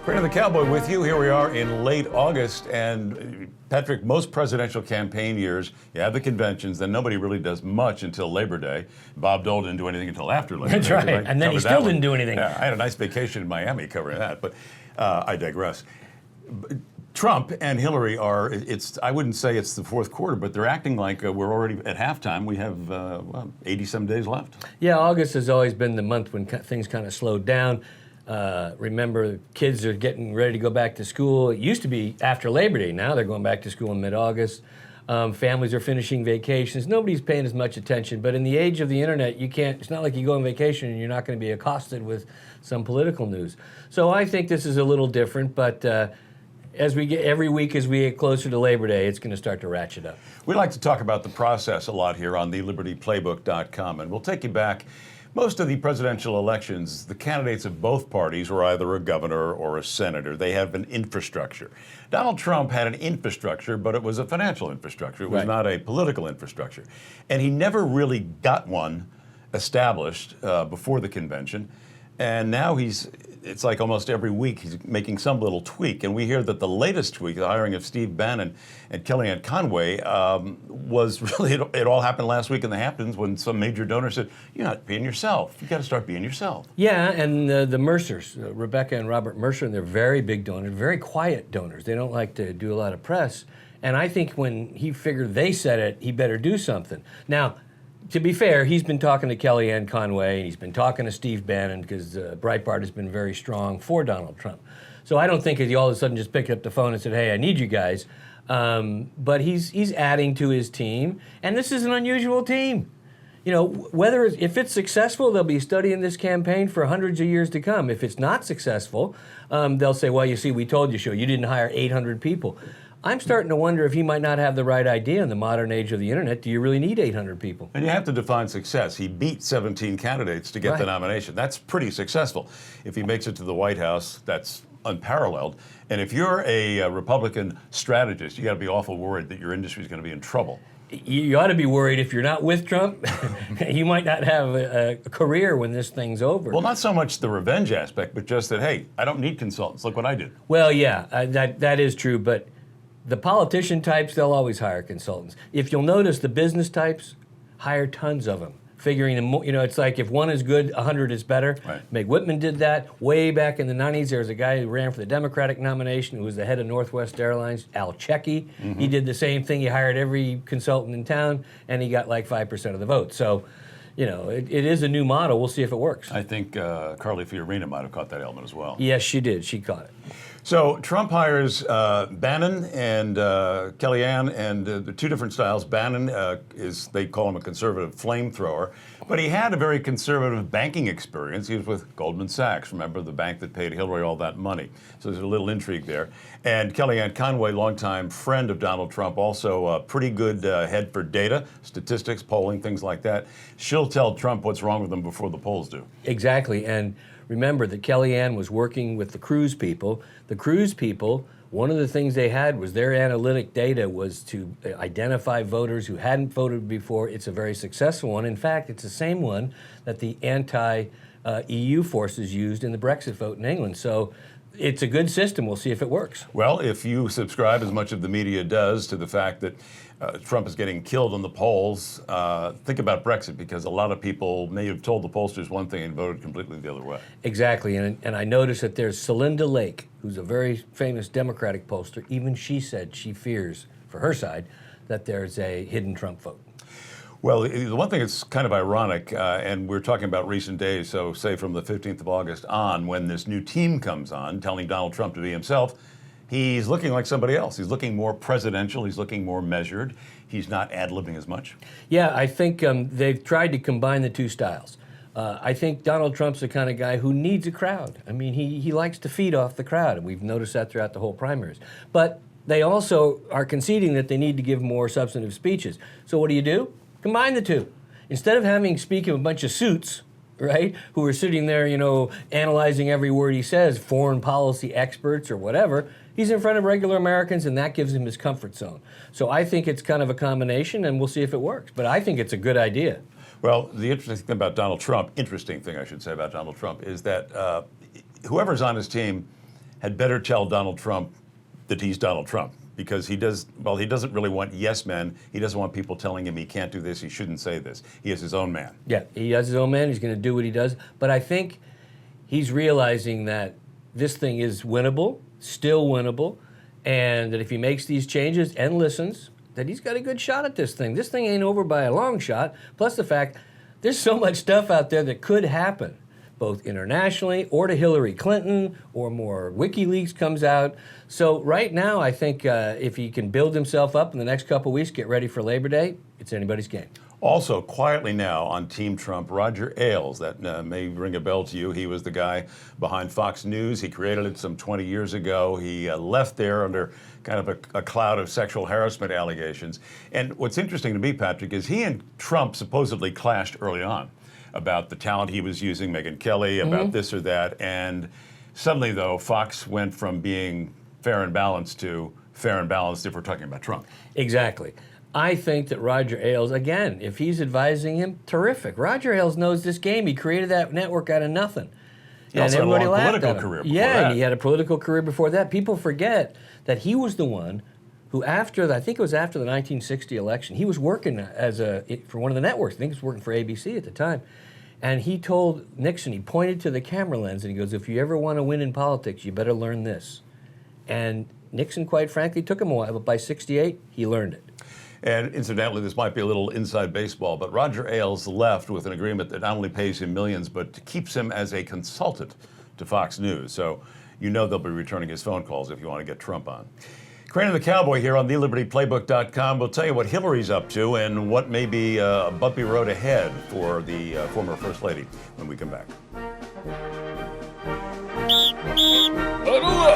Brandon the Cowboy with you. Here we are in late August, and Patrick, most presidential campaign years, you have the conventions, then nobody really does much until Labor Day. Bob Dole didn't do anything until after Labor Day. That's right, and then he still didn't do anything. Yeah, I had a nice vacation in Miami covering that, but I digress. Trump and Hillary are, I wouldn't say it's the fourth quarter, but they're acting like we're already at halftime. We have 80-some days left. Yeah, August has always been the month when things kind of slowed down. Remember, kids are getting ready to go back to school. It used to be after Labor Day. Now they're going back to school in mid-August. Families are finishing vacations. Nobody's paying as much attention. But in the age of the internet, you can't. It's not like you go on vacation and you're not going to be accosted with some political news. So I think this is a little different. But as we get every week as we get closer to Labor Day, it's going to start to ratchet up. We like to talk about the process a lot here on thelibertyplaybook.com, and we'll take you back. Most of the presidential elections, the candidates of both parties were either a governor or a senator. They have an infrastructure. Donald Trump had an infrastructure, but it was a financial infrastructure. It was not a political infrastructure. And he never really got one established before the convention. And now it's like almost every week he's making some little tweak. And we hear that the latest tweak, the hiring of Steve Bannon and Kellyanne Conway, was really, it all happened last week in the Hamptons when some major donor said, you're not being yourself. You got to start being yourself. Yeah, and the Mercers, Rebecca and Robert Mercer, and they're very big donors, very quiet donors. They don't like to do a lot of press. And I think when he figured they said it, he better do something. Now, to be fair, he's been talking to Kellyanne Conway, and he's been talking to Steve Bannon because Breitbart has been very strong for Donald Trump. So I don't think he all of a sudden just picked up the phone and said, hey, I need you guys. But he's adding to his team, and this is an unusual team. You know, if it's successful, they'll be studying this campaign for hundreds of years to come. If it's not successful, they'll say, well, you see, we told you so. You didn't hire 800 people. I'm starting to wonder if he might not have the right idea in the modern age of the internet. Do you really need 800 people? And you have to define success. He beat 17 candidates to get the nomination. That's pretty successful. If he makes it to the White House, that's unparalleled. And if you're a Republican strategist, you got to be awful worried that your industry is going to be in trouble. You ought to be worried if you're not with Trump. You might not have a career when this thing's over. Well, not so much the revenge aspect, but just that, hey, I don't need consultants. Look what I did. Well, yeah, that is true, but the politician types, they'll always hire consultants. If you'll notice, the business types hire tons of them, figuring, it's like if one is good, 100 is better. Right. Meg Whitman did that way back in the 90s. There was a guy who ran for the Democratic nomination who was the head of Northwest Airlines, Al Checky. He did the same thing. He hired every consultant in town, and he got like 5% of the vote. So, it is a new model. We'll see if it works. I think Carly Fiorina might have caught that element as well. Yes, she did. She caught it. So Trump hires Bannon and Kellyanne, and the two different styles. Bannon they call him a conservative flamethrower, but he had a very conservative banking experience. He was with Goldman Sachs, remember, the bank that paid Hillary all that money. So there's a little intrigue there. And Kellyanne Conway, longtime friend of Donald Trump, also a pretty good head for data, statistics, polling, things like that. She'll tell Trump what's wrong with him before the polls do. Exactly, and remember that Kellyanne was working with the Cruz people. The Cruz people, one of the things they had was their analytic data was to identify voters who hadn't voted before. It's a very successful one. In fact, it's the same one that the anti-EU forces used in the Brexit vote in England. So it's a good system. We'll see if it works. Well, if you subscribe, as much of the media does, to the fact that Trump is getting killed in the polls, think about Brexit, because a lot of people may have told the pollsters one thing and voted completely the other way. Exactly, and I noticed that there's Celinda Lake, who's a very famous Democratic pollster. Even she said she fears, for her side, that there's a hidden Trump vote. Well, the one thing that's kind of ironic, and we're talking about recent days, so say from the 15th of August on, when this new team comes on, telling Donald Trump to be himself, he's looking like somebody else. He's looking more presidential. He's looking more measured. He's not ad-libbing as much. Yeah, I think they've tried to combine the two styles. I think Donald Trump's the kind of guy who needs a crowd. I mean, he likes to feed off the crowd, and we've noticed that throughout the whole primaries. But they also are conceding that they need to give more substantive speeches. So what do? Combine the two. Instead of having speak of a bunch of suits, right, who are sitting there, analyzing every word he says, foreign policy experts or whatever, he's in front of regular Americans, and that gives him his comfort zone. So I think it's kind of a combination, and we'll see if it works. But I think it's a good idea. Well, the interesting thing about Donald Trump, is that whoever's on his team had better tell Donald Trump that he's Donald Trump. Because he doesn't really want yes men. He doesn't want people telling him he can't do this, he shouldn't say this. He is his own man. Yeah, he has his own man. He's going to do what he does. But I think he's realizing that this thing is winnable, still winnable, and that if he makes these changes and listens, that he's got a good shot at this thing. This thing ain't over by a long shot. Plus the fact there's so much stuff out there that could happen, both internationally or to Hillary Clinton, or more WikiLeaks comes out. So right now, I think if he can build himself up in the next couple of weeks, get ready for Labor Day, it's anybody's game. Also, quietly now on Team Trump, Roger Ailes, that may ring a bell to you. He was the guy behind Fox News. He created it some 20 years ago. He left there under kind of a cloud of sexual harassment allegations. And what's interesting to me, Patrick, is he and Trump supposedly clashed early on about the talent he was using, Megyn Kelly, about this or that. And suddenly, though, Fox went from being fair and balanced to fair and balanced if we're talking about Trump. Exactly. I think that Roger Ailes, again, if he's advising him, terrific. Roger Ailes knows this game. He created that network out of nothing. He also had a long political career before that. And he had a political career before that. People forget that he was the one who, after I think it was after the 1960 election, he was working for one of the networks. I think he was working for ABC at the time. And he told Nixon, he pointed to the camera lens and he goes, if you ever want to win in politics, you better learn this. And Nixon, quite frankly, took him a while, but by 68, he learned it. And incidentally, this might be a little inside baseball, but Roger Ailes left with an agreement that not only pays him millions, but keeps him as a consultant to Fox News. So you know they'll be returning his phone calls if you want to get Trump on. Crane and the Cowboy here on thelibertyplaybook.com. We'll tell you what Hillary's up to and what may be a bumpy road ahead for the former First Lady when we come back. Huddle up!